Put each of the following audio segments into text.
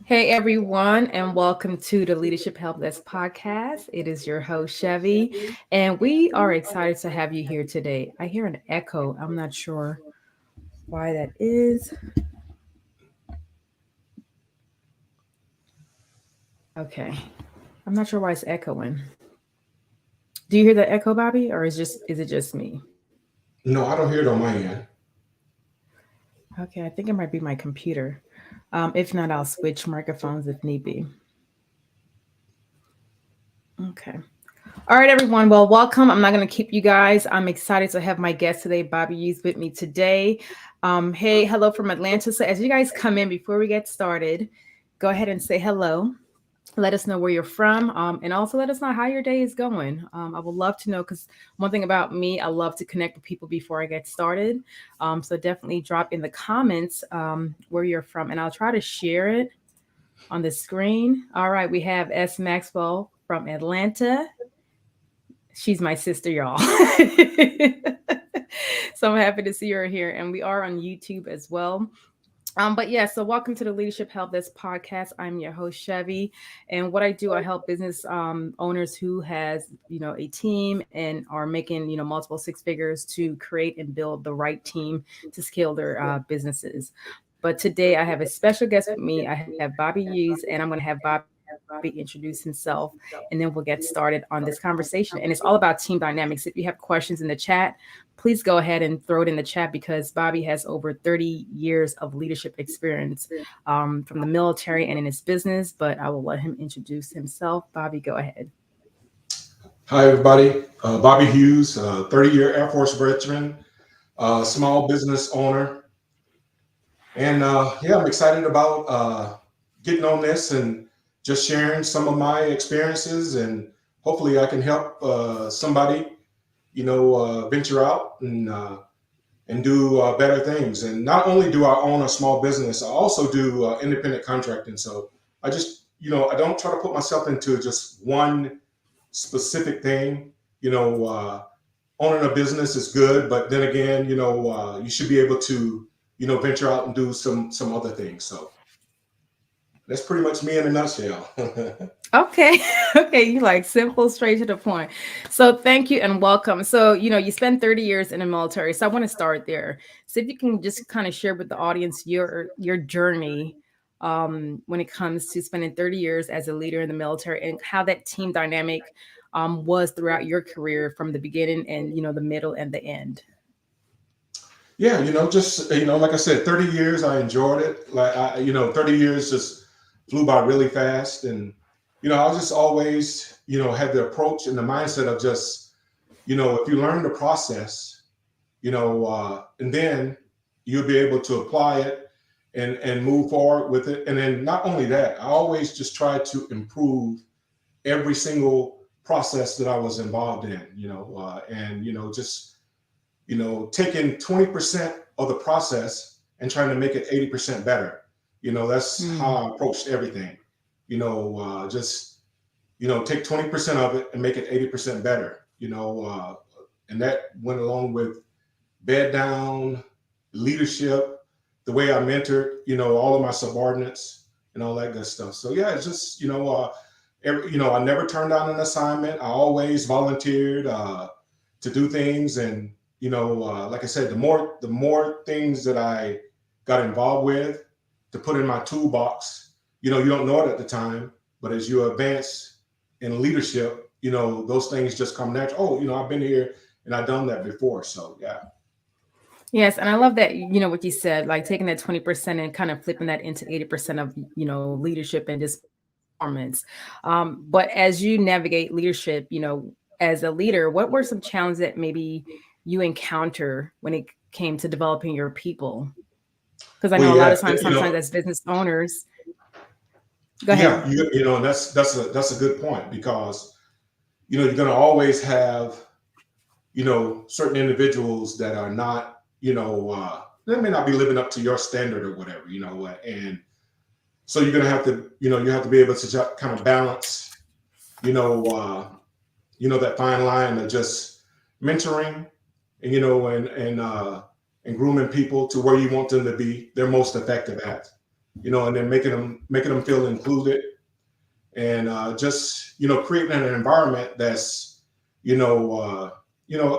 Hey everyone, and welcome to the Leadership Help Desk podcast. It is your host Chevy, and we are excited to have you here today. I hear an echo. I'm not sure why that is. Okay, I'm not sure why it's echoing. Do you hear the echo, Bobby, or is it just me? No, I don't hear it on my end. Okay, I think it might be my computer. If not, I'll switch microphones if need be. Okay. All right, everyone. Well, welcome. I'm not going to keep you guys. I'm excited to have my guest today, Bobby Hughes, with me today. Hey, hello from Atlanta. So, as you guys come in, before we get started, go ahead and say hello. Let us know where you're from, and also let us know how your day is going. I would love to know because one thing about me, I love to connect with people before I get started. So, definitely drop in the comments where you're from, and I'll try to share it on the screen. All right, we have S. Maxwell from Atlanta. She's my sister, y'all. So I'm happy to see her here. And we are on YouTube as well. But yeah, so welcome to the Leadership Help Desk podcast. I'm your host Chevy, and what I do, I help business owners who has a team and are making multiple six figures to create and build the right team to scale their businesses. But today I have a special guest with me. I have Bobby Hughes, and I'm going to have Bobby introduce himself, and then we'll get started on this conversation. And it's all about team dynamics. If you have questions in the chat, please go ahead and throw it in the chat because Bobby has over 30 years of leadership experience from the military and in his business. But I will let him introduce himself. Bobby, go ahead. Hi, everybody. Bobby Hughes, 30-year Air Force veteran, small business owner. And yeah, I'm excited about getting on this and just sharing some of my experiences. And hopefully, I can help somebody, venture out and do better things. And not only do I own a small business, I also do independent contracting. So I just, I don't try to put myself into just one specific thing. You know, owning a business is good, but then again, you should be able to, venture out and do some other things. So that's pretty much me in a nutshell. Okay. Okay. You like simple, straight to the point. So thank you and welcome. So, you spent 30 years in the military. So I want to start there. So if you can just kind of share with the audience your journey when it comes to spending 30 years as a leader in the military and how that team dynamic was throughout your career from the beginning and, the middle and the end. Yeah, just like I said, 30 years I enjoyed it. 30 years just flew by really fast, and I was just always had the approach and the mindset of just if you learn the process, and then you'll be able to apply it and move forward with it. And then not only that, I always just try to improve every single process that I was involved in, and just taking 20% of the process and trying to make it 80% better. That's how Mm. I approached everything. Just take 20% of it and make it 80% better. And that went along with bed down, leadership, the way I mentored, all of my subordinates and all that good stuff. So yeah, it's just, I never turned down an assignment. I always volunteered to do things. And, like I said, the more things that I got involved with to put in my toolbox, you don't know it at the time, but as you advance in leadership, those things just come natural. Oh, I've been here and I've done that before. So yeah. Yes, and I love that, what you said, like taking that 20% and kind of flipping that into 80% of, leadership and just performance. But as you navigate leadership, as a leader, what were some challenges that maybe you encounter when it came to developing your people? Because I Well, know a lot yeah, of times, sometimes as business owners, go yeah, ahead. and that's a good point because you're going to always have certain individuals that are not they may not be living up to your standard or whatever, and so you're going to have to you have to be able to kind of balance you know uh, that fine line of just mentoring and and grooming people to where you want them to be, they're most effective at. and then making them feel included, and just creating an environment that's you know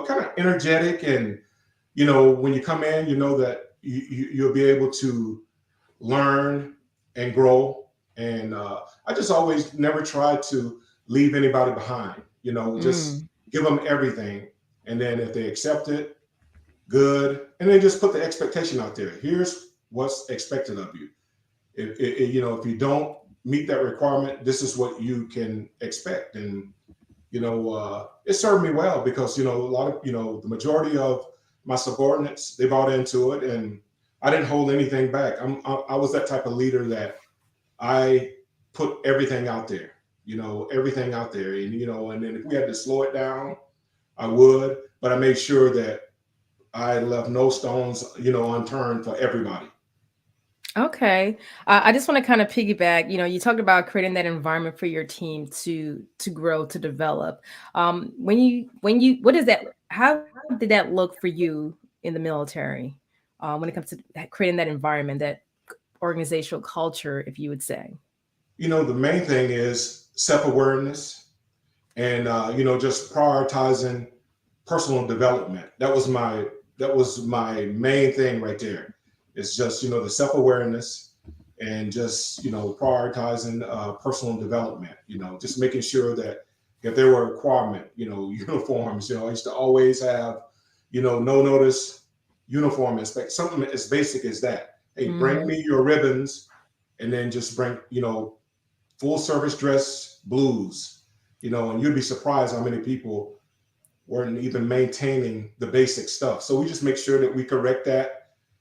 kind of energetic, and when you come in, that you'll be able to learn and grow. And I just always never try to leave anybody behind. Just Mm. give them everything, and then if they accept it, good. And then just put the expectation out there. Here's what's expected of you. If you don't meet that requirement, this is what you can expect. And it served me well, because a lot of the majority of my subordinates, they bought into it, and I didn't hold anything back. I was that type of leader that I put everything out there, everything out there, and and then if we had to slow it down, I would, but I made sure that I left no stones, unturned for everybody. Okay. I just want to kind of piggyback. You talked about creating that environment for your team to grow, to develop. What is that? How did that look for you in the military? When it comes to creating that environment, that organizational culture, if you would say. The main thing is self-awareness, and just prioritizing personal development. That was my main thing right there. It's just the self-awareness, and just prioritizing personal development. Just making sure that if there were a requirement, uniforms. I used to always have no notice uniform inspect, something as basic as that. Hey, bring Hmm. me your ribbons, and then just bring full service dress blues. And you'd be surprised how many people weren't even maintaining the basic stuff. So we just make sure that we correct that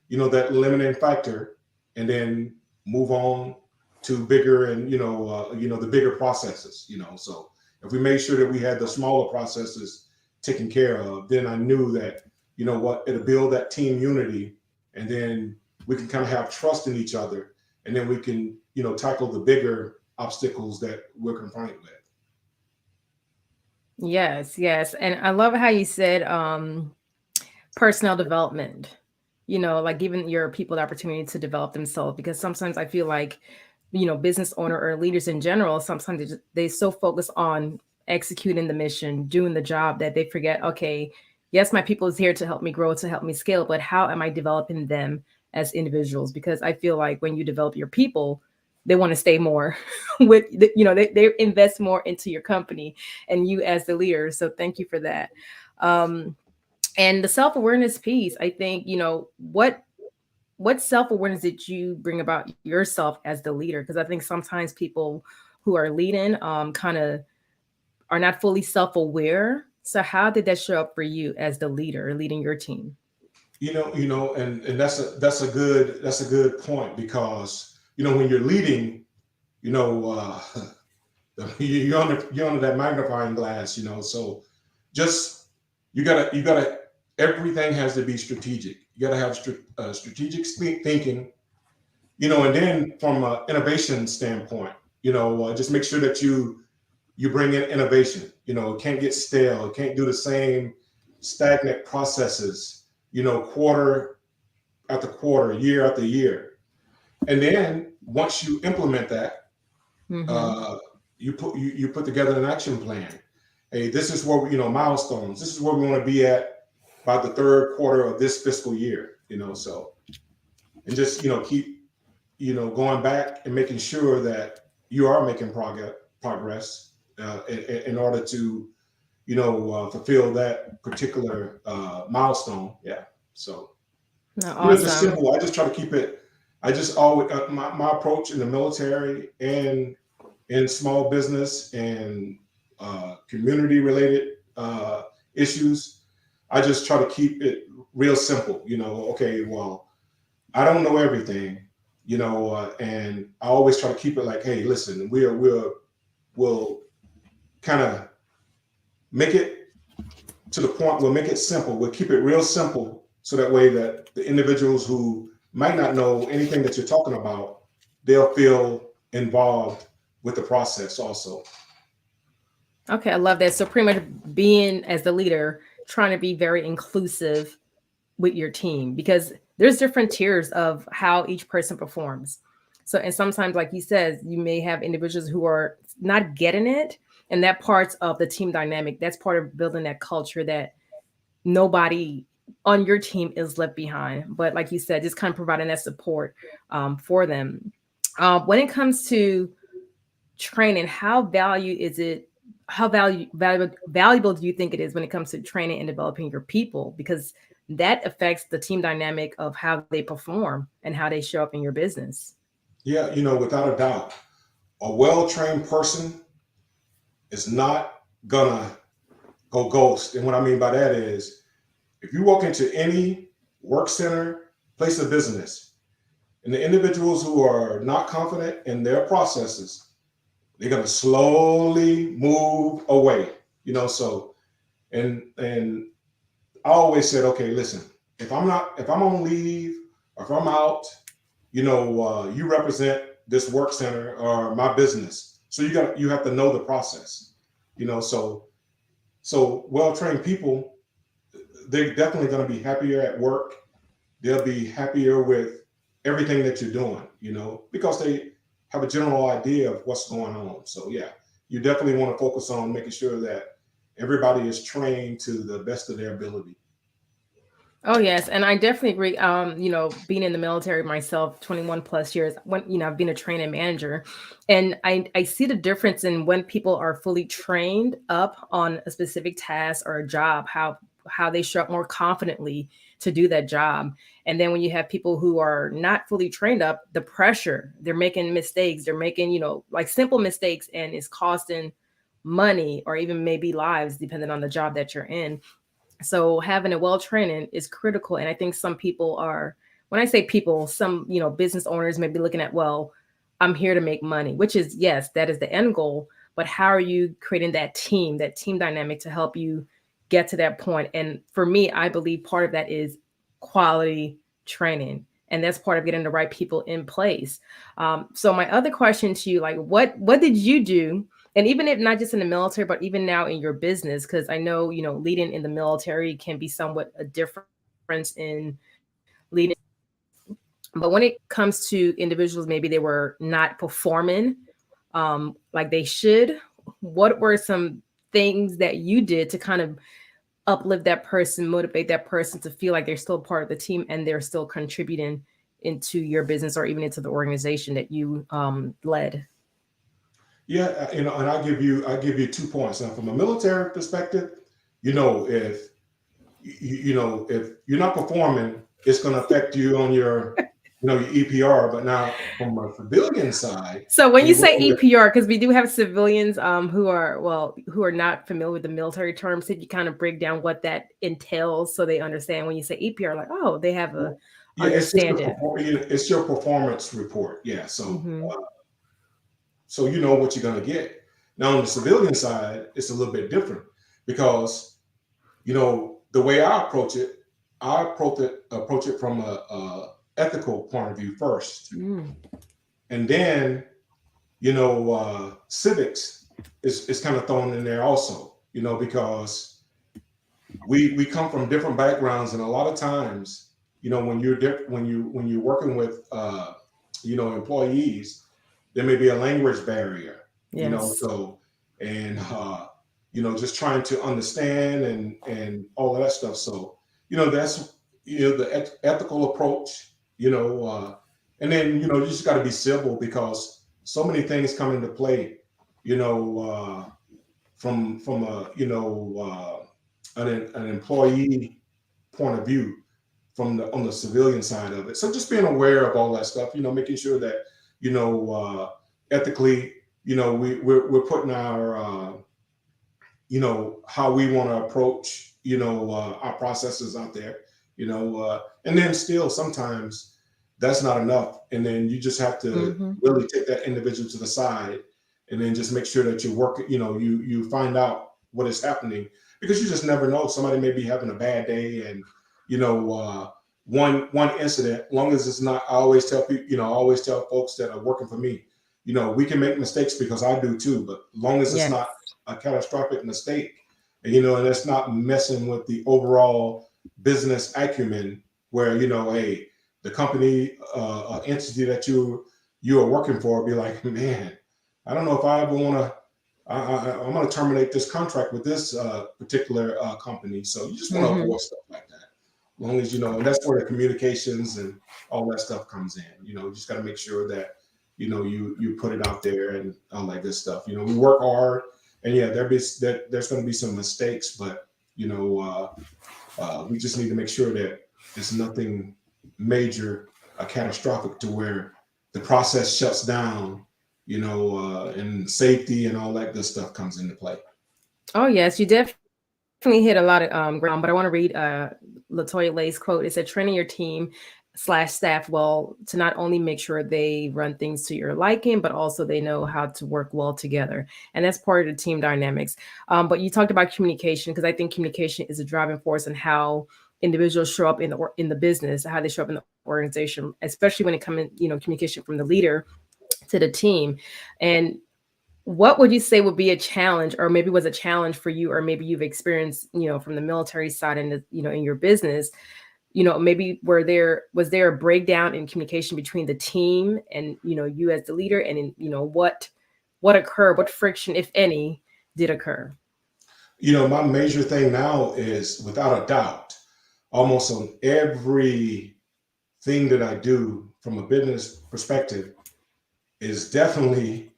limiting factor, and then move on to bigger, and the bigger processes. So if we made sure that we had the smaller processes taken care of, then I knew that what, it'll build that team unity, and then we can kind of have trust in each other, and then we can tackle the bigger obstacles that we're confronted with. Yes, yes. And I love how you said personnel development, like giving your people the opportunity to develop themselves. Because sometimes I feel like, business owner or leaders in general, sometimes they so focus on executing the mission, doing the job, that they forget, okay, yes, my people is here to help me grow, to help me scale, but how am I developing them as individuals? Because I feel like when you develop your people, they want to stay more they invest more into your company and you as the leader. So thank you for that. um and the self-awareness piece, I think, what self-awareness did you bring about yourself as the leader? Because I think sometimes people who are leading kind of are not fully self-aware. So how did that show up for you as the leader leading your team? And that's a good point, because when you're leading, you know you're under that magnifying glass. So just you gotta everything has to be strategic. You gotta have strategic thinking, and then from an innovation standpoint, just make sure that you bring in innovation. It can't get stale. It can't do the same stagnant processes, quarter after quarter, year after year. And then once you implement that, Mm-hmm. uh, you put together an action plan. Hey, this is where milestones. This is where we want to be at by the third quarter of this fiscal year. So, and just keep going back and making sure that you are making progress in order to fulfill that particular milestone. Yeah. So No, just awesome. simple. I just try to keep it. I just always my approach in the military and in small business and community related issues. I just try to keep it real simple. Okay, well, I don't know everything. And I always try to keep it like, hey, listen, we'll kind of make it to the point. We'll make it simple. We'll keep it real simple, so that way that the individuals who might not know anything that you're talking about, they'll feel involved with the process also. Okay, I love that. So pretty much being as the leader, trying to be very inclusive with your team, because there's different tiers of how each person performs. So, and sometimes, like you said, you may have individuals who are not getting it, and that parts of the team dynamic. That's part of building that culture that nobody on your team is left behind. But like you said, just kind of providing that support for them. When it comes to training, how value is it? How valuable do you think it is when it comes to training and developing your people? Because that affects the team dynamic of how they perform and how they show up in your business. Yeah, without a doubt, a well-trained person is not gonna go ghost. And what I mean by that is, if you walk into any work center, place of business, and the individuals who are not confident in their processes, they're gonna slowly move away. So and I always said, okay, listen, if I'm on leave or if I'm out, you represent this work center or my business, so you have to know the process. So well trained people, they're definitely going to be happier at work. They'll be happier with everything that you're doing, because they have a general idea of what's going on. So yeah, you definitely want to focus on making sure that everybody is trained to the best of their ability. Oh yes, and I definitely agree. Being in the military myself, 21 plus years, when I've been a training manager, and I see the difference in when people are fully trained up on a specific task or a job, how they show up more confidently to do that job. And then when you have people who are not fully trained up, the pressure, they're making mistakes, they're making, like simple mistakes, and it's costing money or even maybe lives, depending on the job that you're in. So having a well training is critical. And I think some people are, when I say people, some, business owners may be looking at, well, I'm here to make money, which is, yes, that is the end goal. But how are you creating that team dynamic to help you get to that point? And for me, I believe part of that is quality training. And that's part of getting the right people in place. So my other question to you, like, what did you do, and even if not just in the military, but even now in your business, because I know, leading in the military can be somewhat a difference in leading in your business. But when it comes to individuals, maybe they were not performing like they should, what were some things that you did to kind of uplift that person, motivate that person to feel like they're still part of the team and they're still contributing into your business or even into the organization that you led? Yeah, and I give you 2 points. Now, from a military perspective, if if you're not performing, it's going to affect you on your EPR. But now, from a civilian side, So when when you you're say working with, EPR, because we do have civilians who are not familiar with the military terms, if you kind of break down what that entails so they understand when you say EPR, like, oh, they have a yeah, understand it. it's your performance report. Yeah, so Hmm. you know what you're going to get. Now, on the civilian side, it's a little bit different because the way I approach it from a ethical point of view first, Mm. and then civics is kind of thrown in there also, because we come from different backgrounds, and a lot of times, when you're working with employees, there may be a language barrier, Yes. so and just trying to understand and all of that stuff. So that's the ethical approach, and then you just got to be civil because so many things come into play, you know, from a an employee point of view from the on the civilian side of it. So just being aware of all that stuff, making sure that ethically, we're putting our how we want to approach our processes out there, and then still sometimes that's not enough, and then you just have to Hmm. really take that individual to the side and then just make sure that you work, you find out what is happening, because you just never know, somebody may be having a bad day, and one incident, long as it's not, I always tell people, I always tell folks that are working for me, we can make mistakes because I do too, but long as it's Yes. not a catastrophic mistake, and and it's not messing with the overall business acumen, where hey, the company entity that you are working for be like, man, I don't know if I ever want to. I'm going to terminate this contract with this particular company. So you just want to Mm-hmm. avoid stuff like that. As long as you know, and that's where the communications and all that stuff comes in. You just got to make sure that you put it out there and all that good stuff. We work hard, and yeah, there's going to be some mistakes, but you know, we just need to make sure that it's nothing major, catastrophic to where the process shuts down. And safety and all that good stuff comes into play. Oh yes, you definitely hit a lot of ground. But I want to read Latoya Lay's quote. It said, "Training your team slash staff well to not only make sure they run things to your liking, but also they know how to work well together, and that's part of the team dynamics." But you talked about communication, because I think communication is a driving force in how individuals show up in the business, how they show up in the organization, especially when it comes, communication from the leader to the team. And what would you say would be a challenge, or maybe was a challenge for you, or maybe you've experienced, from the military side and in your business, maybe was there a breakdown in communication between the team and you as the leader, and in, what occurred, what friction, if any, did occur? My major thing now is, without a doubt, almost on every thing that I do from a business perspective, is definitely,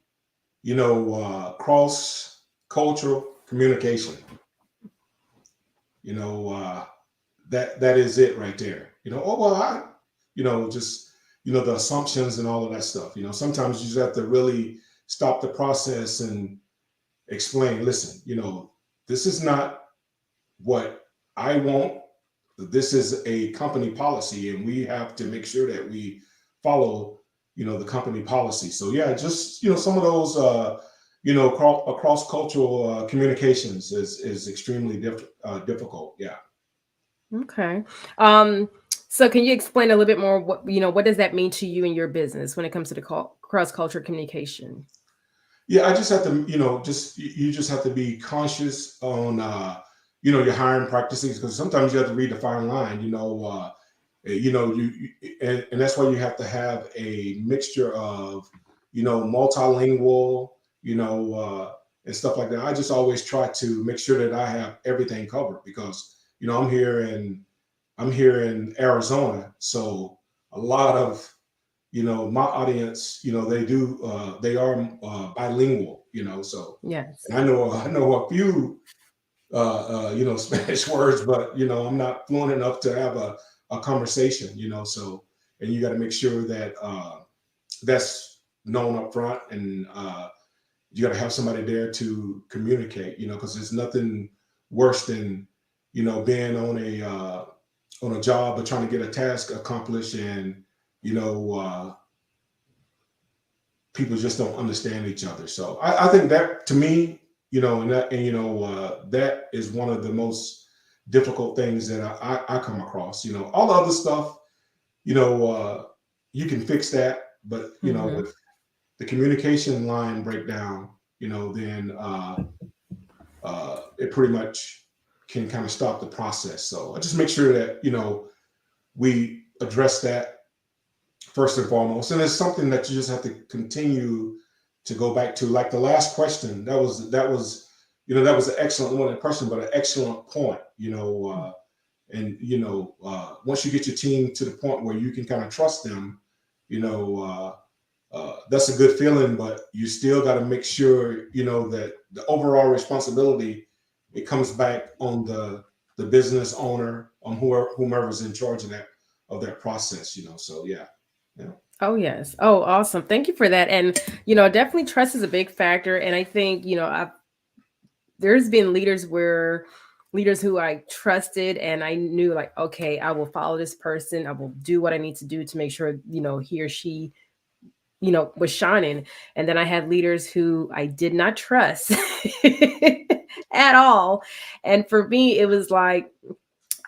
cross cultural communication. You know, that is it right there. Oh well, just the assumptions and all of that stuff. Sometimes you just have to really stop the process and explain. Listen, this is not what I want. This is a company policy, and we have to make sure that we follow, the company policy. So yeah, just some of those, cross cultural communications is extremely difficult. Yeah. Okay. um so can you explain a little bit more, what does that mean to you in your business when it comes to the cross culture communication? Yeah, I just have to, just you just have to be conscious on, your hiring practices, because sometimes you have to read the fine line. And that's why you have to have a mixture of, multilingual, and stuff like that. I just always try to make sure that I have everything covered, because I'm here in Arizona, so a lot of my audience, they are bilingual, so, Yes. and I know a few Spanish words, but I'm not fluent enough to have a conversation, so, and you got to make sure that that's known up front, and you got to have somebody there to communicate, because there's nothing worse than being on a job or trying to get a task accomplished, and you know uh, people just don't understand each other. So I think that, to me, that is one of the most difficult things that I come across. All the other stuff, you know, uh, you can fix that, but Hmm. with the communication line breakdown, then it pretty much can kind of stop the process. So I just make sure that we address that first and foremost, and it's something that you just have to continue to go back to. Like the last question, that was an excellent one, question, but an excellent point. And once you get your team to the point where you can kind of trust them, you know, that's a good feeling. But you still got to make sure that the overall responsibility, it comes back on the business owner, on whomever's in charge of that process. So yeah, yeah. Oh yes. Oh, awesome. Thank you for that. And definitely trust is a big factor. And I think there's been leaders who I trusted, and I knew, like, okay, I will follow this person. I will do what I need to do to make sure he or she was shining. And then I had leaders who I did not trust at all. And for me, it was like,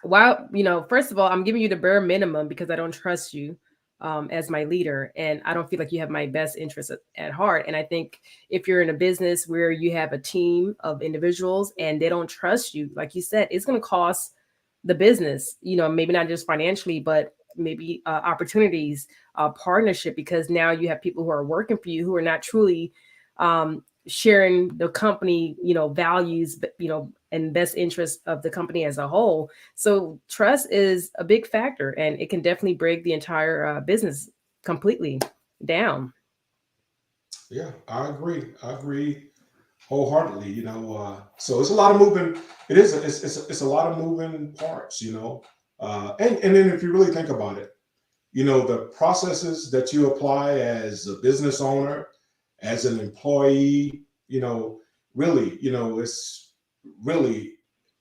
wow, first of all, I'm giving you the bare minimum because I don't trust you as my leader. And I don't feel like you have my best interests at heart. And I think if you're in a business where you have a team of individuals and they don't trust you, like you said, it's going to cost the business, maybe not just financially, but maybe opportunities, partnership, because now you have people who are working for you who are not truly sharing the company, values, but, and best interest of the company as a whole. So trust is a big factor, and it can definitely break the entire business completely down. Yeah, I agree. I agree wholeheartedly. So it's a lot of moving. It is. It's a lot of moving parts. And then if you really think about it, the processes that you apply as a business owner, as an employee, really, it's really,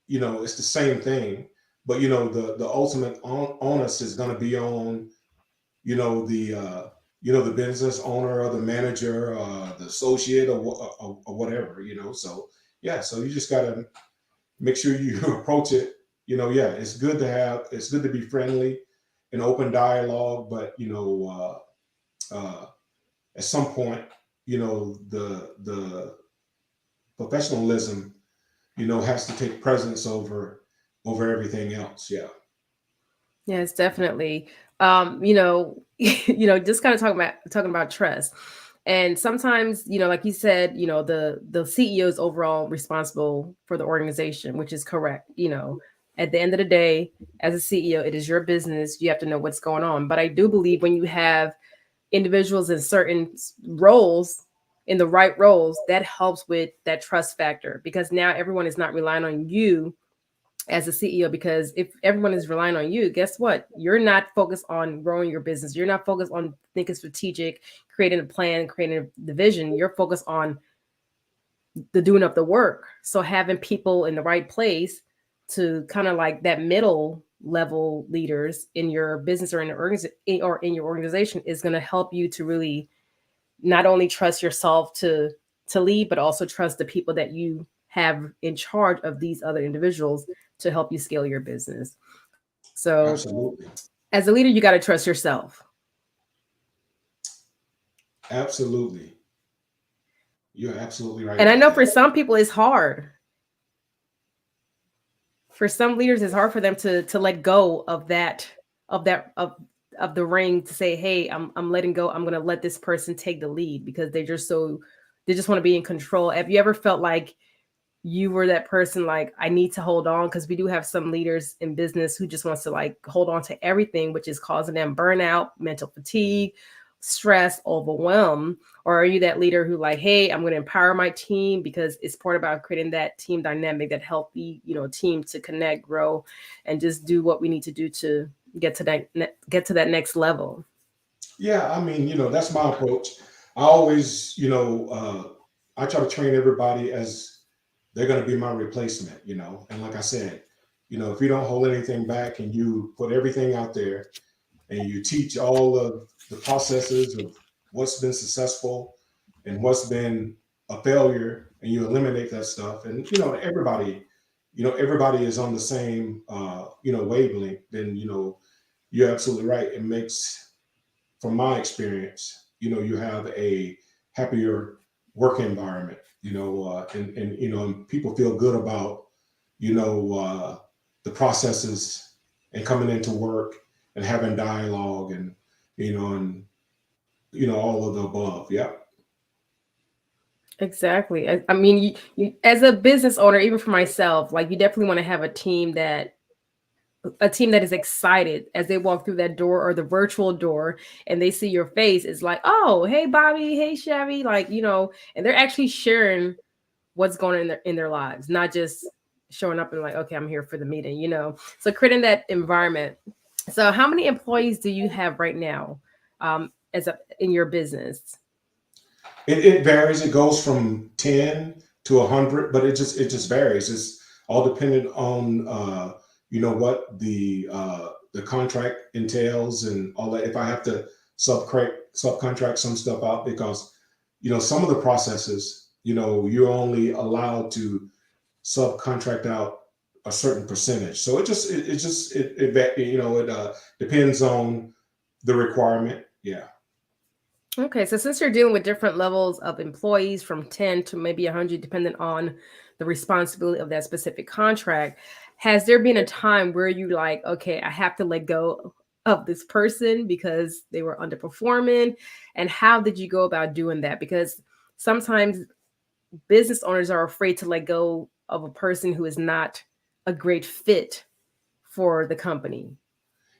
it's the same thing. But the ultimate onus is going to be on you know the uh, the business owner or the manager, the associate, or whatever. So yeah, so you just got to make sure you approach it. Yeah, it's good to be friendly and open dialogue, but at some point, the professionalism, has to take precedence over everything else. Yeah. Yes, definitely. Just kind of talking about trust. And sometimes, like you said, the CEO is overall responsible for the organization, which is correct. At the end of the day, as a CEO, it is your business. You have to know what's going on. But I do believe when you have individuals in certain roles, in the right roles, that helps with that trust factor, because now everyone is not relying on you as a CEO. Because if everyone is relying on you, guess what? You're not focused on growing your business. You're not focused on thinking strategic, creating a plan, creating the vision. You're focused on the doing of the work. So having people in the right place to kind of like that middle level leaders in your business or in your organization is going to help you to really not only trust yourself to lead, but also trust the people that you have in charge of these other individuals to help you scale your business. So Absolutely. as a leader, you got to trust yourself. Absolutely. You're absolutely right And I about know for that. some people it's hard. For some leaders, it's hard for them to let go of that of the ring, to say, hey, I'm letting go. I'm gonna let this person take the lead, because they just want to be in control. Have you ever felt like you were that person, like, I need to hold on? Because we do have some leaders in business who just wants to like hold on to everything, which is causing them burnout, mental fatigue, stress, overwhelm. Or are you that leader who, like, hey, I'm going to empower my team, because it's part about creating that team dynamic, that healthy, team to connect, grow, and just do what we need to do to get to that next level. Yeah, I mean, that's my approach. I always, I try to train everybody as they're going to be my replacement, And like I said, if you don't hold anything back and you put everything out there and you teach all of the processes of what's been successful and what's been a failure, and you eliminate that stuff, and everybody is on the same wavelength, then you're absolutely right. It makes, from my experience, you have a happier work environment, and people feel good about, you know, uh, the processes and coming into work and having dialogue and, all of the above. Yeah. Exactly. I mean, you, as a business owner, even for myself, like, you definitely want to have a team that is excited as they walk through that door, or the virtual door, and they see your face. It's like, oh, hey, Bobby, hey, Chevy, like, and they're actually sharing what's going on in their lives, not just showing up and like, okay, I'm here for the meeting. So creating that environment. So how many employees do you have right now, in your business? It varies. It goes from 10 to 100, but it just varies. It's all dependent on what the contract entails and all that. If I have to subcontract some stuff out, because some of the processes, you're only allowed to subcontract out a certain percentage. So it depends on the requirement. Yeah. Okay, so since you're dealing with different levels of employees, from 10 to maybe 100, depending on the responsibility of that specific contract, has there been a time where you like, okay, I have to let go of this person because they were underperforming? And how did you go about doing that? Because sometimes business owners are afraid to let go of a person who is not a great fit for the company.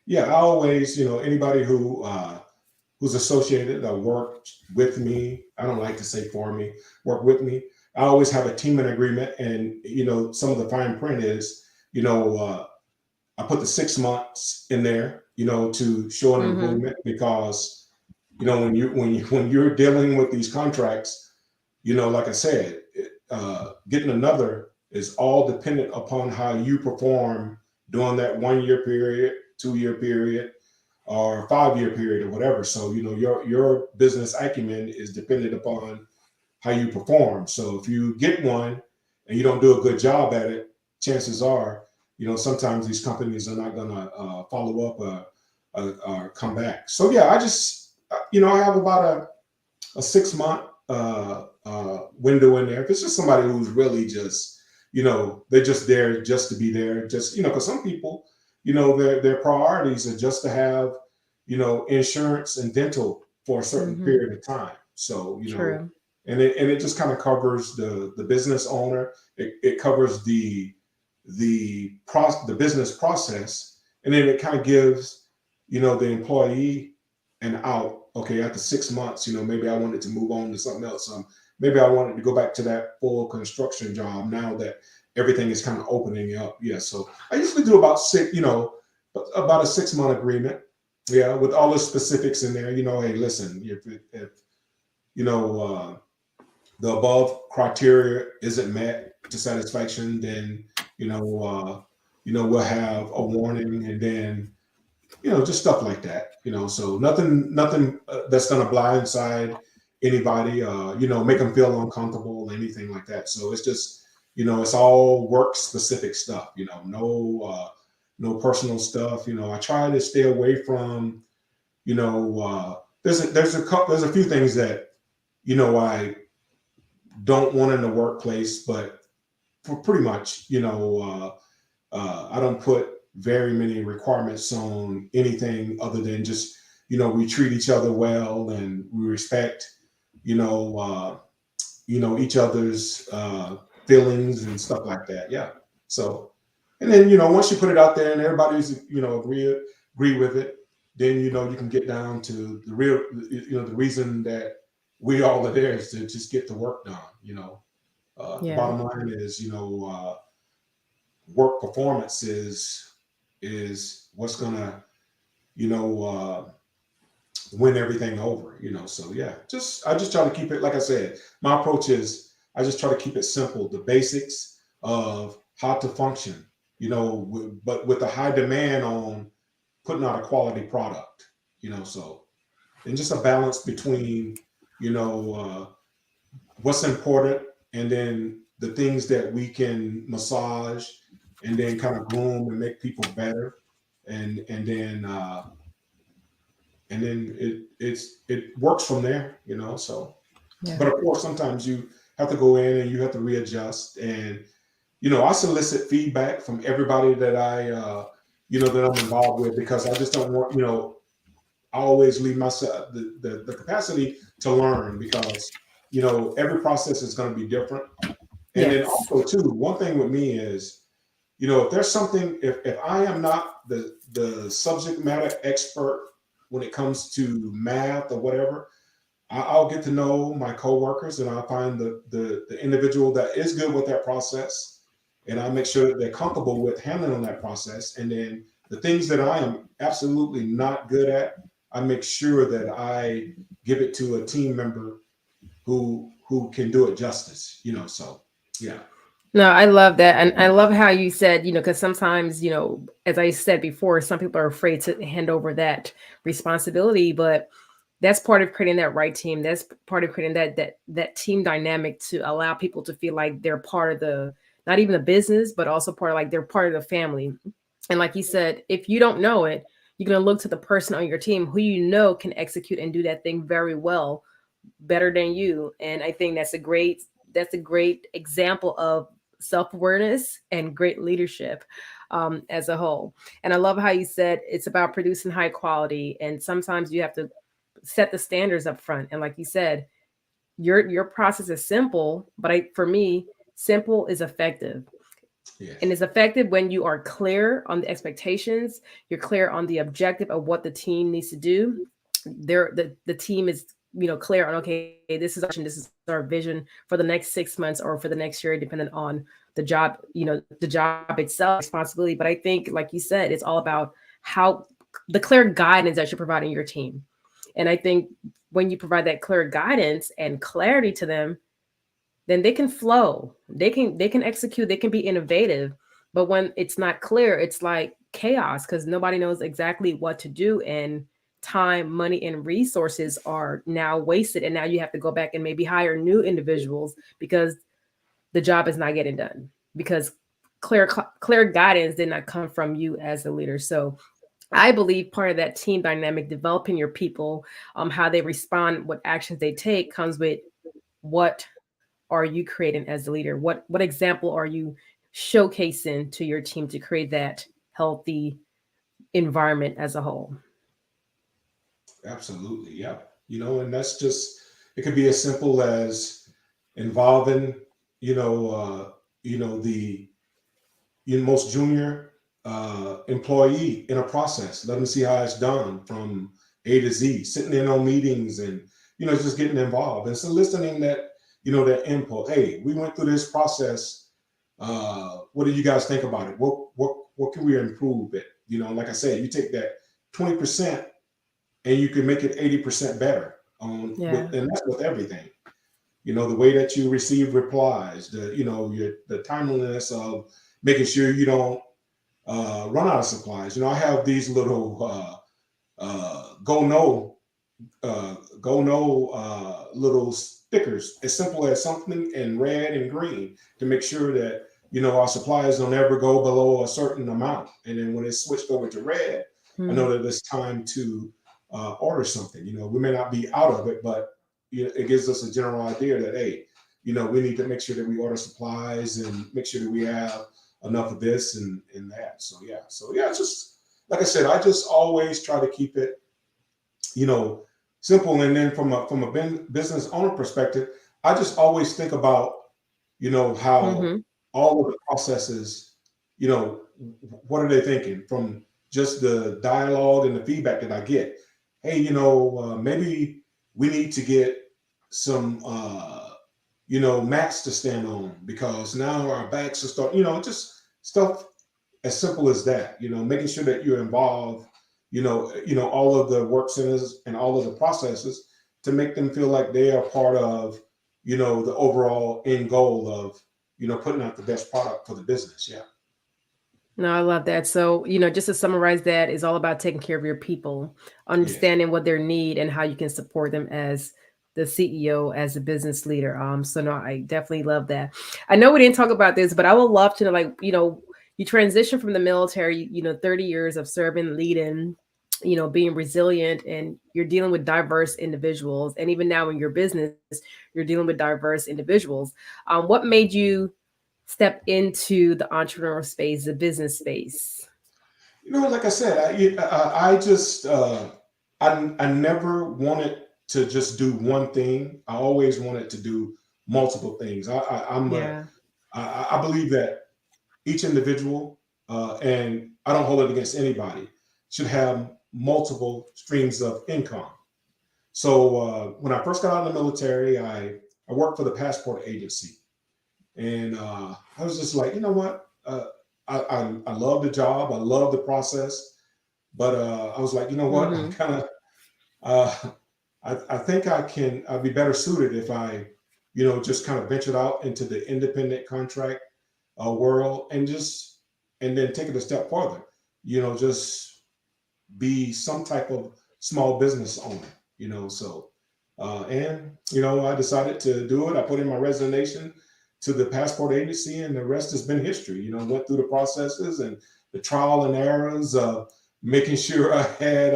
Yeah, I always, anybody who's associated or worked with me, I don't like to say for me, work with me. I always have a teaming agreement, and some of the fine print is, you know, I put the 6 months in there, to show an Mm-hmm. improvement because when you're dealing with these contracts, like I said, getting another is all dependent upon how you perform during that 1 year period, 2 year period, or 5 year period, or whatever. So your business acumen is dependent upon how you perform. So if you get one and you don't do a good job at it, chances are, sometimes these companies are not going to follow up or come back. So yeah, I just, I have about a 6 month window in there. If it's just somebody who's really just, they're just there just to be there, just, because some people, their priorities are just to have, insurance and dental for a certain Mm-hmm. period of time. So, True. and it just kind of covers the business owner. It covers the business process, and then it kind of gives the employee an out. Okay, after 6 months, maybe I wanted to move on to something else. Maybe I wanted to go back to that full construction job now that everything is kind of opening up. Yeah, so I usually do about a 6 month agreement. Yeah, with all the specifics in there. Hey, listen, if you know the above criteria isn't met to satisfaction, then we'll have a warning, and then just stuff like that. So nothing that's gonna blindside anybody. Make them feel uncomfortable, anything like that. So it's just it's all work specific stuff. No personal stuff. I try to stay away from there's a few things that I don't want in the workplace, but for pretty much, I don't put very many requirements on anything other than just, we treat each other well and we respect, you know, uh, each other's feelings and stuff like that. Yeah. So, and then, once you put it out there and everybody's, agree with it, then, you can get down to the real, the reason that we all are there is to just get the work done. The Yeah. bottom line is, work performance is what's gonna, you know, win everything over. So yeah, I just try to keep it, like I said, my approach is I just try to keep it simple, the basics of how to function, but with a high demand on putting out a quality product. So, and just a balance between, you know, what's important, and then the things that we can massage and then kind of groom and make people better, and and then uh it works from there. So, Yeah. but of course sometimes you have to go in and you have to readjust, and I solicit feedback from everybody that that I'm involved with, because I just don't want, I always leave myself the capacity to learn, because every process is going to be different. And then Yes. also too, one thing with me is, if there's something, if I am not the subject matter expert when it comes to math or whatever, I'll get to know my coworkers, and I'll find the individual that is good with that process, and I make sure that they're comfortable with handling that process. And then the things that I am absolutely not good at, I make sure that I give it to a team member who can do it justice. So yeah. No, I love that. And I love how you said, because sometimes, as I said before, some people are afraid to hand over that responsibility, but that's part of creating that right team. That's part of creating that team dynamic to allow people to feel like they're part of the, not even the business, but also part of, like, they're part of the family. And like you said, if you don't know it, you're going to look to the person on your team who can execute and do that thing very well, better than you. And I think that's a great example of self-awareness and great leadership as a whole. And I love how you said it's about producing high quality, and sometimes you have to set the standards up front. And like you said, your process is simple, but for me, simple is effective. And Yes. it's effective when you are clear on the expectations, you're clear on the objective of what the team needs to do. The team is, clear on, okay, this is our mission, this is our vision for the next 6 months or for the next year, depending on the job, the job itself, responsibility. But I think, like you said, it's all about how the clear guidance that you're providing your team. And I think when you provide that clear guidance and clarity to them, then they can flow. They can execute, they can be innovative. But when it's not clear, it's like chaos because nobody knows exactly what to do, and time, money, and resources are now wasted, and now you have to go back and maybe hire new individuals because the job is not getting done because clear guidance did not come from you as a leader. So I believe part of that team dynamic, developing your people, how they respond, what actions they take, comes with what are you creating as a leader? What example are you showcasing to your team to create that healthy environment as a whole? Absolutely. Yeah. And that's just, it could be as simple as involving, you know, the most junior employee in a process. Let them see how it's done from A to Z, sitting in on meetings and, just getting involved and soliciting that, that input. Hey, we went through this process. What do you guys think about it? What can we improve it? Like I said, you take that 20% and you can make it 80% better Yeah. and that's with everything. The way that you receive replies, the timeliness of making sure you don't run out of supplies. I have these little go no little stickers, as simple as something in red and green to make sure that our supplies don't ever go below a certain amount. And then when it's switched over to red, I know Hmm. that it's time to order something. We may not be out of it, but it gives us a general idea that, hey, we need to make sure that we order supplies and make sure that we have enough of this and that. So yeah, it's just like I said, I just always try to keep it you know, simple. And then from a business owner perspective, I just always think about, how Hmm. all of the processes, what are they thinking from just the dialogue and the feedback that I get? Hey, maybe we need to get some, mats to stand on because now our backs are starting, just stuff as simple as that. Making sure that you're involved, all of the work centers and all of the processes to make them feel like they are part of, the overall end goal of, putting out the best product for the business. Yeah. No, I love that. So, just to summarize, that is all about taking care of your people, Yes. understanding what their need and how you can support them as the CEO, as a business leader. So no, I definitely love that. I know we didn't talk about this, but I would love to know, like, you transition from the military, 30 years of serving, leading, being resilient, and you're dealing with diverse individuals. And even now in your business, you're dealing with diverse individuals. What made you step into the entrepreneurial space, the business space? Like I said, I just I never wanted to just do one thing. I always wanted to do multiple things. Yeah. I believe that each individual, and I don't hold it against anybody, should have multiple streams of income. So when I first got out of the military, I worked for the passport agency, and I was just like, you know what? I love the job, I love the process, but I was like, you know what? I'm Mm-hmm. kind of I think I'd be better suited if I, just kind of ventured out into the independent contract world and then take it a step further. Just be some type of small business owner. So and I decided to do it. I put in my resignation to the passport agency, and the rest has been history. Went through the processes and the trial and errors of making sure I had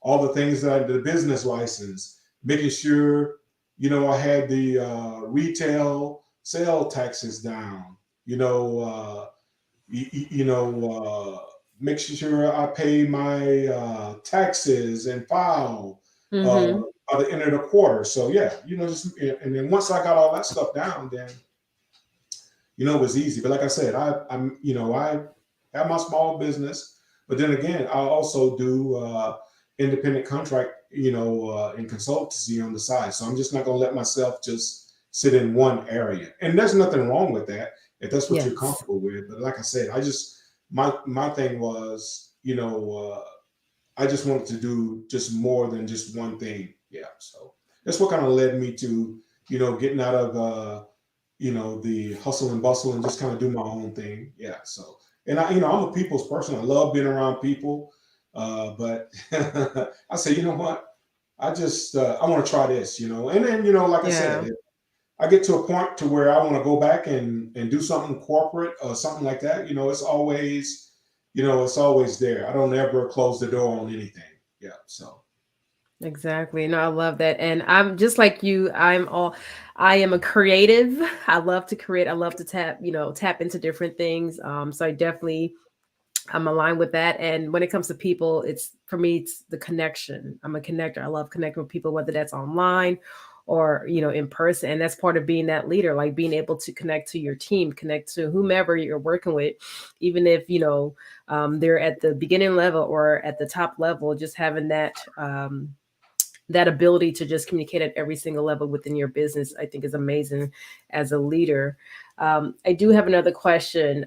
all the things that the business license, making sure I had the retail sale taxes down, you know, you know, make sure I pay my taxes and file uh, Mm-hmm. by the end of the quarter. So yeah, you know, just and then once I got all that stuff down, then it was easy. But like I said, I have my small business, but then again, I also do independent contract, and consultancy on the side. So I'm just not gonna let myself just sit in one area. And there's nothing wrong with that if that's what you're Yes. comfortable with. But like I said, my thing was, I just wanted to do just more than just one thing. Yeah. So that's what kind of led me to, getting out of the hustle and bustle and just kind of do my own thing. Yeah. So, and I'm a people's person. I love being around people. But I say, you know what? I want to try this, and then, like I said, Yeah. if I get to a point to where I want to go back and do something corporate or something like that, it's always there. I don't ever close the door on anything. Yeah. So, Exactly. No, I love that. And I'm just like you, I am a creative. I love to create. I love to tap into different things. So I definitely I'm aligned with that. And when it comes to people, it's for me, it's the connection. I'm a connector. I love connecting with people, whether that's online or, in person. And that's part of being that leader, like being able to connect to your team, connect to whomever you're working with, even if, they're at the beginning level or at the top level, just having that ability to just communicate at every single level within your business, I think is amazing as a leader. I do have another question.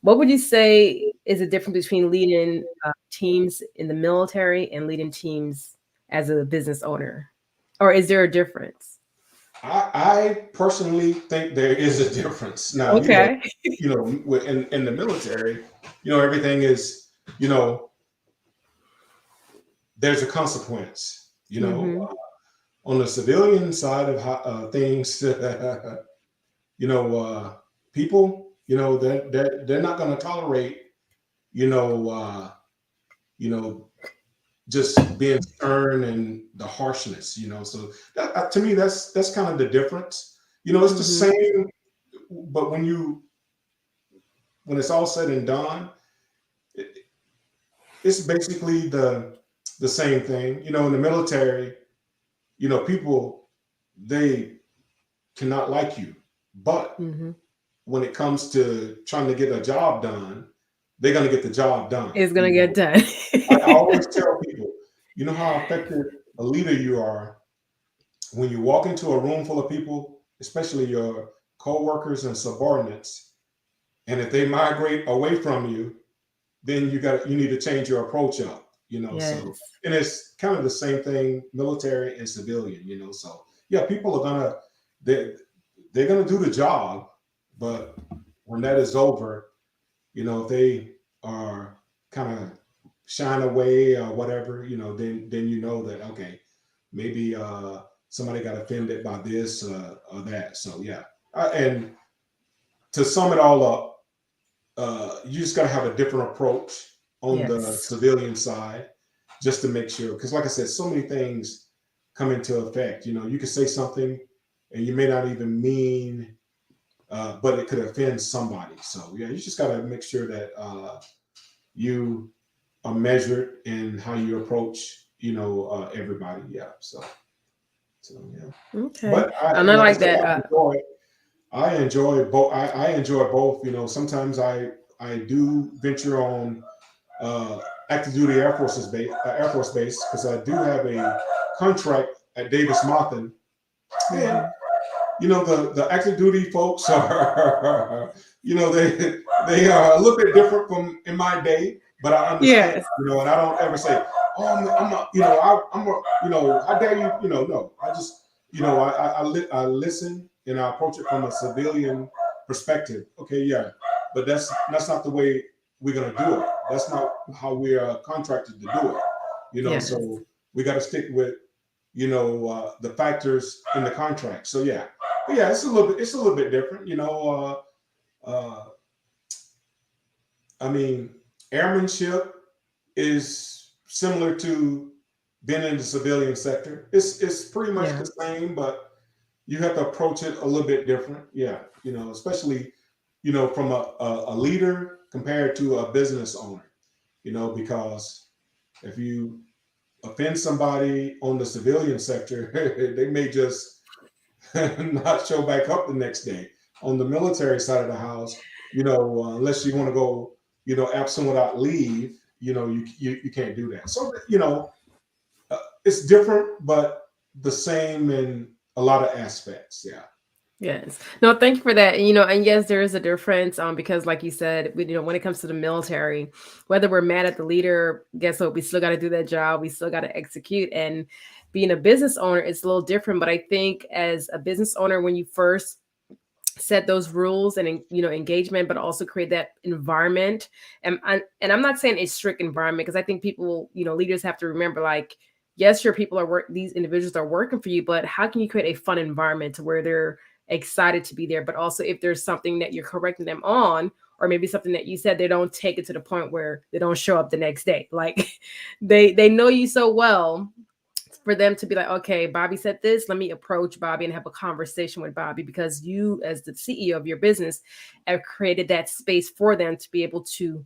What would you say is the difference between leading teams in the military and leading teams as a business owner? Or is there a difference? I personally think there is a difference. Now, Okay. in the military, everything is, you know, there's a consequence. Mm-hmm. On the civilian side of things, you know, people, they're not going to tolerate, you know, uh, you know, just being stern and the harshness. So that, to me, that's kind of the difference. It's the Mm-hmm. same, but when it's all said and done, it, it's basically the same thing. In the military, people, they cannot like you, but Mm-hmm. when it comes to trying to get a job done, they're gonna get the job done. It's gonna get done. I always tell people, how effective a leader you are when you walk into a room full of people, especially your co-workers and subordinates, and if they migrate away from you, then you need to change your approach up. So, Yes. and it's kind of the same thing, military and civilian. So yeah, people are they they're gonna do the job, but when that is over, if they are kind of shying away or whatever, then that, okay, maybe somebody got offended by this or that. So yeah, and to sum it all up, you just got to have a different approach on the Yes. civilian side, just to make sure. Because, like I said, so many things come into effect. You can say something, and you may not even mean, but it could offend somebody. So yeah, you just got to make sure that you are measured in how you approach, everybody. Yeah. So yeah. Okay. But I, And I like I like said, that. I enjoy both. I enjoy both. Sometimes I do venture on uh, active duty Air Force Base, because I do have a contract at Davis Monthan, and Mm-hmm. the active duty folks are, they are a little bit different from in my day, but I understand, Yes. and I don't ever say, oh, I'm a, I'm a, how dare you, no, I just, I listen and I approach it from a civilian perspective. Okay, yeah, but that's not the way we're gonna do it. That's not how we are contracted to do it. Yes. So we got to stick with the factors in the contract. So yeah, but yeah, it's a little bit different. I mean, airmanship is similar to being in the civilian sector. It's pretty much the Yeah. same, but you have to approach it a little bit different. Yeah, especially from a leader compared to a business owner, because if you offend somebody on the civilian sector, they may just not show back up the next day. On the military side of the house, unless you want to go, absent without leave, you can't do that. So, it's different, but the same in a lot of aspects. Yeah. Yes. No, thank you for that. And yes, there is a difference because like you said, when it comes to the military, whether we're mad at the leader, guess what? We still got to do that job. We still got to execute. And being a business owner, it's a little different. But I think as a business owner, when you first set those rules and engagement, but also create that environment, and I'm not saying a strict environment, because I think people, leaders have to remember, like, yes, your people are these individuals are working for you, but how can you create a fun environment to where they're excited to be there, but also if there's something that you're correcting them on, or maybe something that you said, they don't take it to the point where they don't show up the next day. Like they know you so well for them to be like, okay, Bobby said this, let me approach Bobby and have a conversation with Bobby, because you, as the CEO of your business, have created that space for them to be able to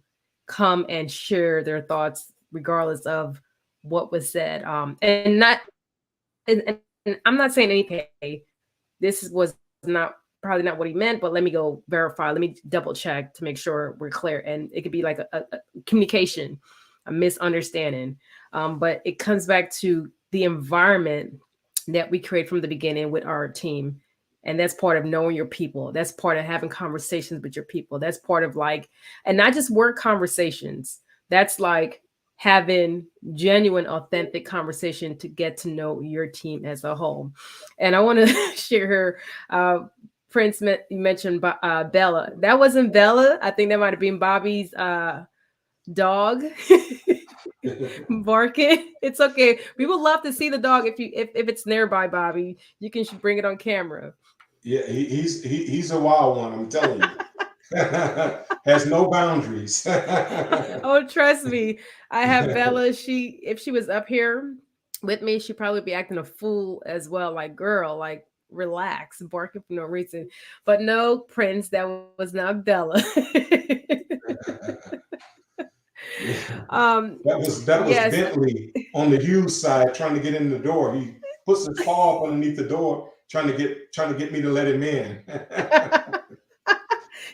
come and share their thoughts regardless of what was said. And not and I'm not saying anything, this was not probably not what he meant, but let me go verify, let me double check to make sure we're clear. And it could be like a communication, a misunderstanding. But it comes back to the environment that we create from the beginning with our team. And that's part of knowing your people. That's part of having conversations with your people. That's part of like, and not just work conversations. That's like having genuine, authentic conversation to get to know your team as a whole. And I want to share, uh, Prince, you mentioned Bella. That wasn't Bella. I think that might have been Bobby's dog barking. It's okay. We would love to see the dog if it's nearby, Bobby. You can bring it on camera. Yeah, he's a wild one. I'm telling you, has no boundaries. Oh, trust me. I have Bella. If she was up here with me, she'd probably be acting a fool as well. Like, girl, like, relax, barking for no reason. But no, Prince, that was not Bella. Yeah. um, That was yes. Bentley on the Hughes side trying to get in the door. He puts his paw up underneath the door, trying to get me to let him in.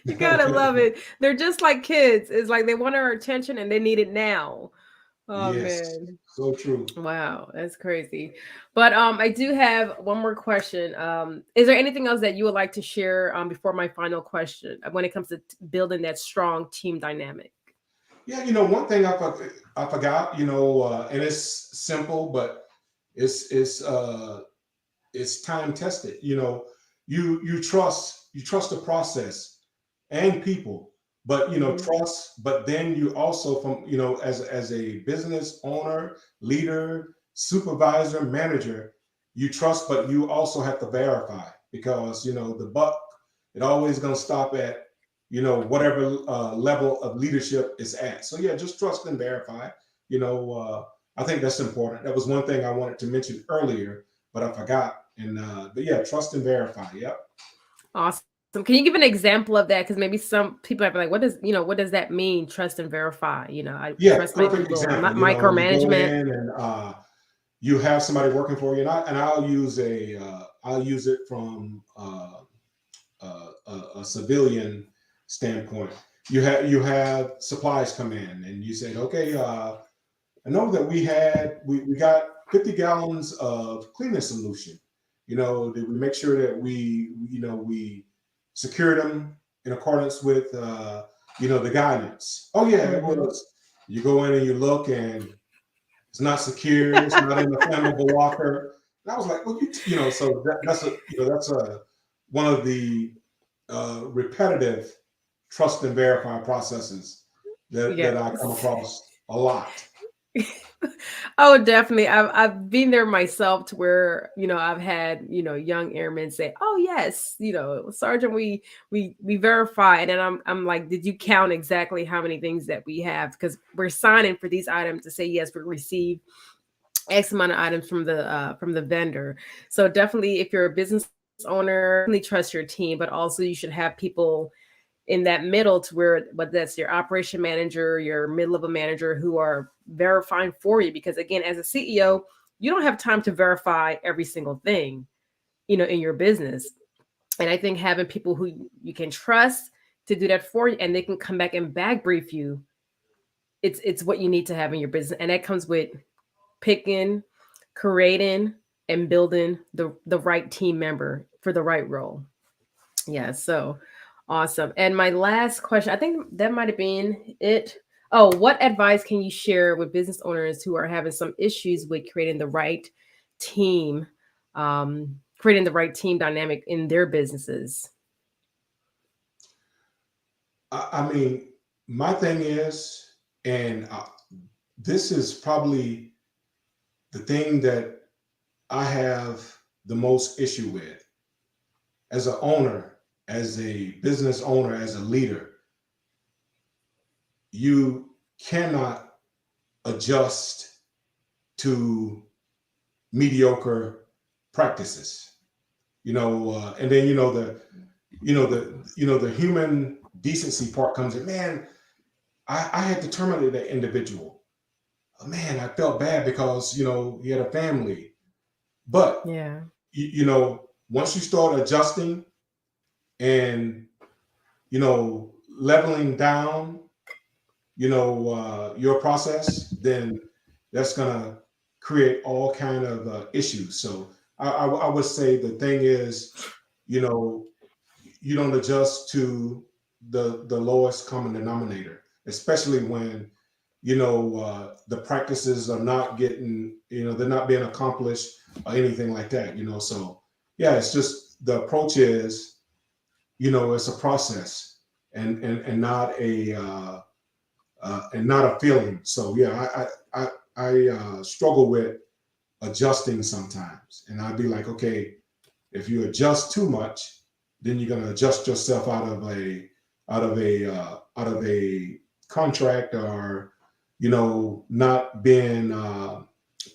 You gotta love it. They're just like kids. It's like they want our attention and they need it now. Oh Yes, man. so true. Wow, that's crazy. But I do have one more question. Is there anything else that you would like to share before my final question when it comes to building that strong team dynamic? Yeah, one thing I forgot, and it's simple, but it's it's uh, it's time tested. You trust the process and people, but Hmm. trust. But then you also, from as a business owner, leader, supervisor, manager, you trust, but you also have to verify, because the buck, it always gonna stop at whatever level of leadership is at. So yeah, just trust and verify. You know, I think that's important. That was one thing I wanted to mention earlier, but I forgot. And but yeah, trust and verify. Yep. Awesome. Can you give an example of that? Because maybe some people might be like, what does that mean? Trust and verify. I Yeah, trust my perfect people. example. You go Micromanagement. in and you have somebody working for you, and I'll use it from a civilian standpoint. You have supplies come in, and you said, okay, I know that we got 50 gallons of cleaning solution. Did we make sure that we secured them in accordance with the guidance? Oh yeah, it Hmm. was. You go in and you look, and it's not secure. It's not in the flammable locker. And I was like, well, so that's a one of the repetitive trust and verify processes that I come Yes. across a lot. Oh, definitely. I've been there myself to where, I've had, young airmen say, "Oh, yes, Sergeant, we verify." And then I'm like, "Did you count exactly how many things that we have? Because we're signing for these items to say yes, we received X amount of items from the vendor." So definitely, if you're a business owner, definitely trust your team, but also you should have people in that middle to where, whether that's your operation manager, your mid-level manager, who are verifying for you. Because again, as a CEO, you don't have time to verify every single thing, in your business. And I think having people who you can trust to do that for you, and they can come back and back brief you, it's what you need to have in your business. And that comes with picking, creating, and building the right team member for the right role. Yeah, so awesome. And my last question, I think that might have been it. Oh, what advice can you share with business owners who are having some issues with team, creating the right team dynamic in their businesses? I mean, my thing is, and this is probably the thing that I have the most issue with as an owner, as a business owner, as a leader. You cannot adjust to mediocre practices, and then the human decency part comes in. Man, I had to terminate that individual. Man, I felt bad because he had a family. But Yeah. once you start adjusting and leveling down, your process, then that's gonna create all kind of issues. So I would say the thing is, you know, you don't adjust to the lowest common denominator, especially when the practices are not getting, they're not being accomplished or anything like that. So yeah, it's just the approach is, it's a process and not a feeling. So yeah, I struggle with adjusting sometimes, and I'd be like, okay, if you adjust too much, then you're going to adjust yourself out of a contract, or not being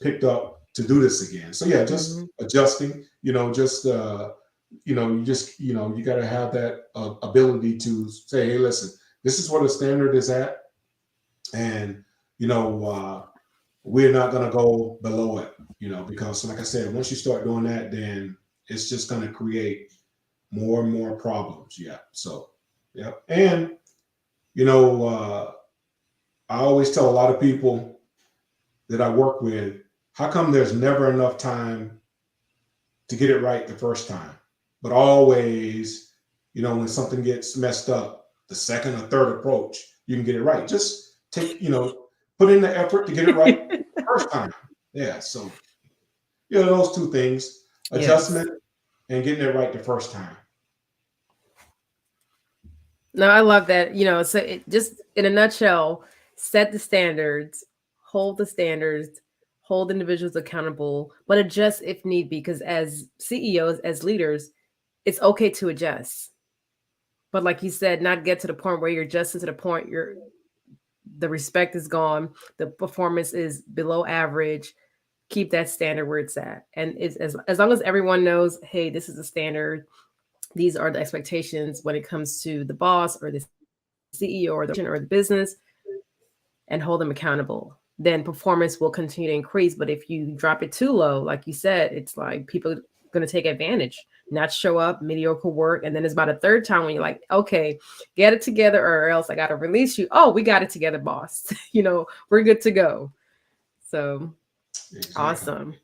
picked up to do this again. So yeah, just Hmm. adjusting. You got to have that ability to say, hey, listen, this is where the standard is at, and you know we're not going to go below it. Because like I said, once you start doing that, then it's just going to create more and more problems. Yeah. So, yeah. And, you know, uh, I always tell a lot of people that I work with, how come there's never enough time to get it right the first time? But always, when something gets messed up, the second or third approach, you can get it right. Just put in the effort to get it right the first time. Yeah. So, those two things, Yes. adjustment and getting it right the first time. No, I love that. So it just in a nutshell, set the standards, hold the standards, hold individuals accountable, but adjust if need be. Because as CEOs, as leaders, it's okay to adjust. But like you said, not get to the point where you're adjusting to the point the respect is gone, the performance is below average. Keep that standard where it's at. And it's as long as everyone knows, hey, this is the standard, these are the expectations when it comes to the boss or the CEO or the business, and hold them accountable, then performance will continue to increase. But if you drop it too low, like you said, it's like people are going to take advantage, not show up, mediocre work. And then it's about a third time when you're like, okay, get it together or else I got to release you. Oh, we got it together, boss. We're good to go. So Exactly. awesome.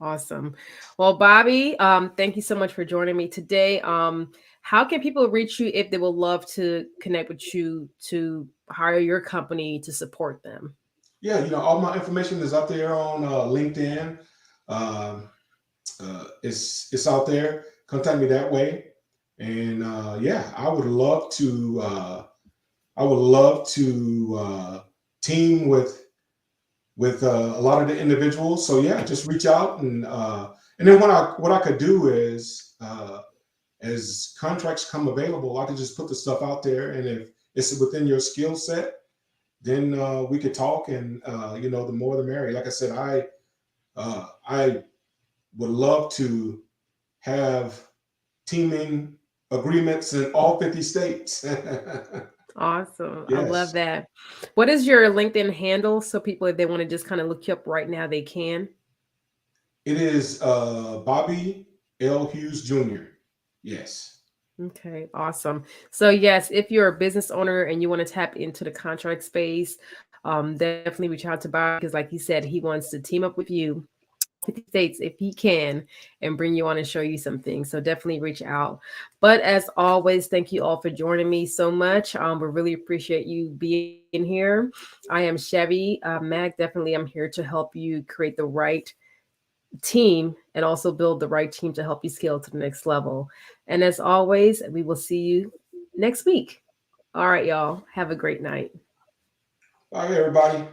Awesome. Well, Bobby, thank you so much for joining me today. How can people reach you if they would love to connect with you to hire your company to support them? Yeah, all my information is out there on LinkedIn. Um, it's out there. Contact me that way, and yeah, I would love to team with a lot of the individuals. So yeah, just reach out, and then what I could do is, as contracts come available, I could just put the stuff out there, and if it's within your skill set, then we could talk, and the more the merrier. Like I said, I would love to have teaming agreements in all 50 states. Awesome. I love Yes. that. What is your LinkedIn handle so people, if they want to just kind of look you up right now, they can? It is Bobby L. Hughes Jr. Yes. Okay, awesome. So yes, if you're a business owner and you want to tap into the contract space, definitely reach out to Bobby because, like he said, he wants to team up with you, all 50 states if he can, and bring you on and show you some things. So definitely reach out. But as always, thank you all for joining me so much. We really appreciate you being here. I am Chevy. Mag, definitely, I'm here to help you create the right team and also build the right team to help you scale to the next level. And as always, we will see you next week. All right, y'all. Have a great night. All right, everybody.